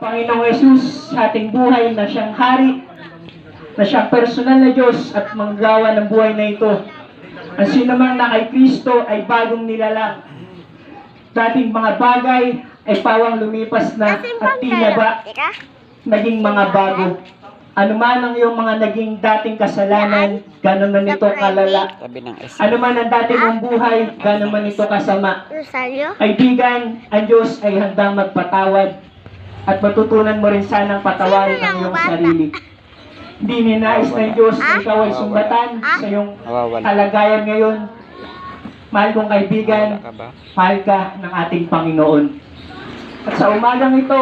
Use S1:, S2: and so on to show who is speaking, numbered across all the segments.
S1: Panginoong Jesus sa ating buhay na siyang hari, na siyang personal na Diyos at manggagawa ng buhay na ito. Ang sino mang na kay Kristo ay bagong nilalang. Dating mga bagay ay pawang lumipas na at tila ba naging mga bago. Ano man ang iyong mga naging dating kasalanan, gano'n man ito kalala. Ano man ang dating mong buhay, gano'n man ito kasama. Kaibigan, ang Diyos ay handang magpatawad at matutunan mo rin sanang patawarin ang iyong sarili. Hindi ninais ng Diyos na ikaw ay sumbatan sa iyong kalagayan ngayon. Mahal kong kaibigan, mahal ka ng ating Panginoon. At sa umagang ito,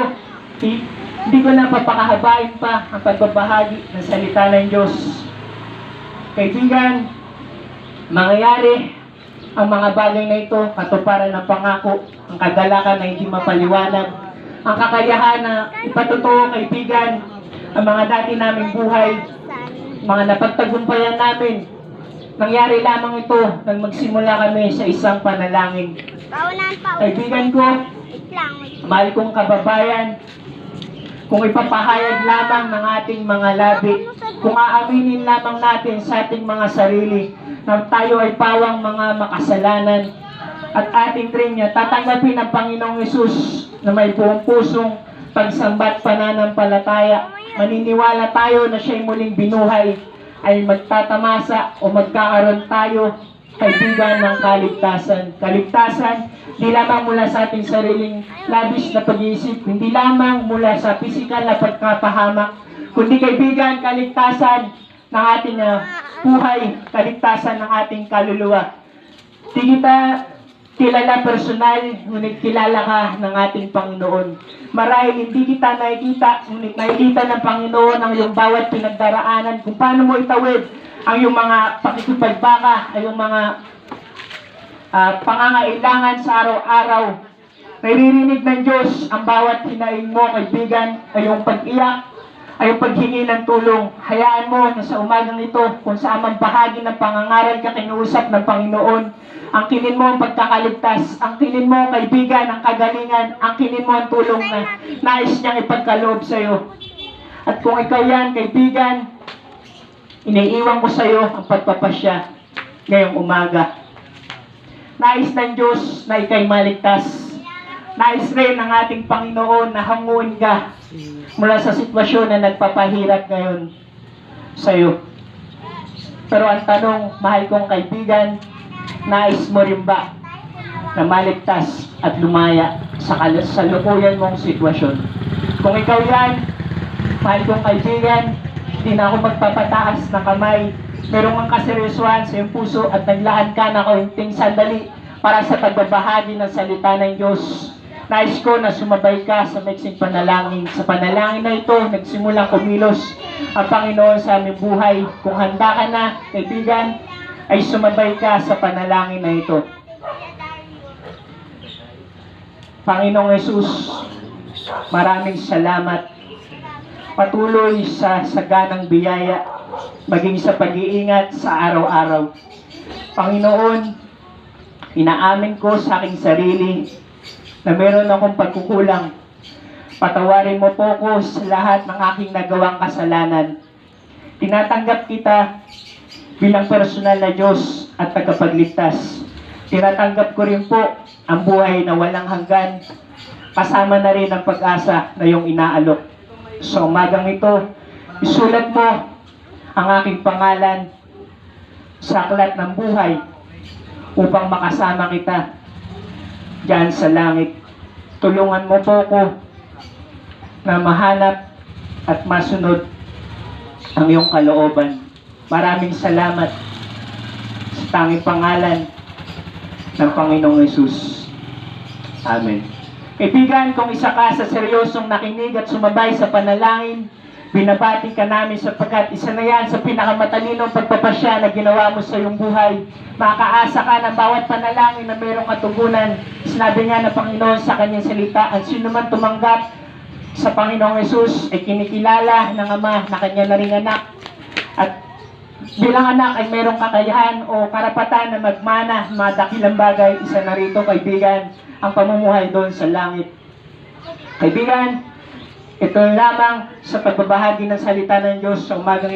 S1: hindi ko na papakahabain pa ang pagbabahagi ng salita ng Diyos. Kaibigan, mangyayari ang mga bagay na ito, katuparan ng pangako, ang kagalakan na hindi mapaliwanag, ang kakayahan na ipatotoo, kaibigan, ang mga dati naming buhay, mga napagtagumpayan namin. Nangyari lamang ito nang magsimula kami sa isang panalangin. Kaibigan ko, mahal kong kababayan, kung ipapahayag lamang ng ating mga labi, kung aaminin lamang natin sa ating mga sarili na tayo ay pawang mga makasalanan at ating rin niya tatanggapin ng Panginoong Hesus na may buong pusong pagsambat pananampalataya, maniniwala tayo na siya'y muling binuhay, ay magtatamasa o magkakaroon tayo, kaibigan, ng kaligtasan. Kaligtasan, di lamang mula sa ating sariling labis na pag-iisip, hindi lamang mula sa pisikal na pagkapahamak, kundi kaibigan, kaligtasan ng ating buhay, kaligtasan ng ating kaluluwa. Di kita kilala personal, ngunit kilala ka ng ating Panginoon. Marahil hindi kita nakikita, ngunit nakikita ng Panginoon ang iyong bawat pinagdaraanan, kung paano mo itawid ang iyong mga pakikipagbaka, ang iyong mga pangangailangan sa araw-araw. Naririnig ng Diyos ang bawat hinaing mo, kaibigan, ay iyong pag-iyak, ay iyong paghingi ng tulong. Hayaan mo na sa umagang ito, kung saan man bahagi ng pangangaral ka kinuusap ng Panginoon, ang kinin mo ang pagkakaligtas, ang kinin mo, kaibigan, ang kagalingan, ang kinin mo ang tulong na nais niyang ipagkaloob sa iyo. At kung ikaw yan, kaibigan, iniiwan ko sa iyo ang pagpapasya ngayong umaga. Nais ng Diyos na ikay maligtas. Nais rin ng ating Panginoon na hanguin ka mula sa sitwasyon na nagpapahirap ngayon sa iyo. Pero ang tanong, mahal kong kaibigan, nais mo rin ba na maligtas at lumaya sa kasalukuyan mong sitwasyon? Kung ikaw yan, mahal kong kaibigan, hindi na ako magpapataas ng kamay. Meron kang kaseryosohan sa iyong puso at naglahad ka na kaunting sandali para sa pagbabahagi ng salita ng Diyos. Nais ko na sumabay ka sa maiksing panalangin. Sa panalangin na ito, nagsimulang kumilos ang Panginoon sa aming buhay. Kung handa ka na, kaibigan, ay sumabay ka sa panalangin na ito. Panginoong Hesus, maraming salamat. Patuloy sa saganang biyaya, maging sa pag-iingat sa araw-araw. Panginoon, inaamin ko sa aking sarili na meron akong pagkukulang. Patawarin mo po ko sa lahat ng aking nagawang kasalanan. Tinatanggap kita bilang personal na Diyos at tagapagligtas. Tinatanggap ko rin po ang buhay na walang hanggan, kasama na rin ang pag-asa na iyong inaalok. Sa umagang ito, isulat mo ang aking pangalan sa aklat ng buhay upang makasama kita diyan sa langit. Tulungan mo po ko na mahanap at masunod ang iyong kalooban. Maraming salamat sa tanging pangalan ng Panginoong Hesus. Amen. Kaibigan, kung isa ka sa seryosong nakinig at sumabay sa panalangin, binabati ka namin sapagkat isa na yan sa pinakamatalinong pagpapasya na ginawa mo sa iyong buhay. Makakaasa ka ng bawat panalangin na mayroong katugunan. Sinabi nga ng Panginoon sa kanyang salita, ang sino man tumanggap sa Panginoong Hesus ay kinikilala ng Ama na kanya na ring anak. At bilang anak ay mayroong kakayahan o karapatan na magmana mga dakilang bagay. Isa na rito, kaibigan, ang pamumuhay doon sa langit. Kaibigan, Ito lamang sa pagbabahagi ng salita ng Diyos sa umagang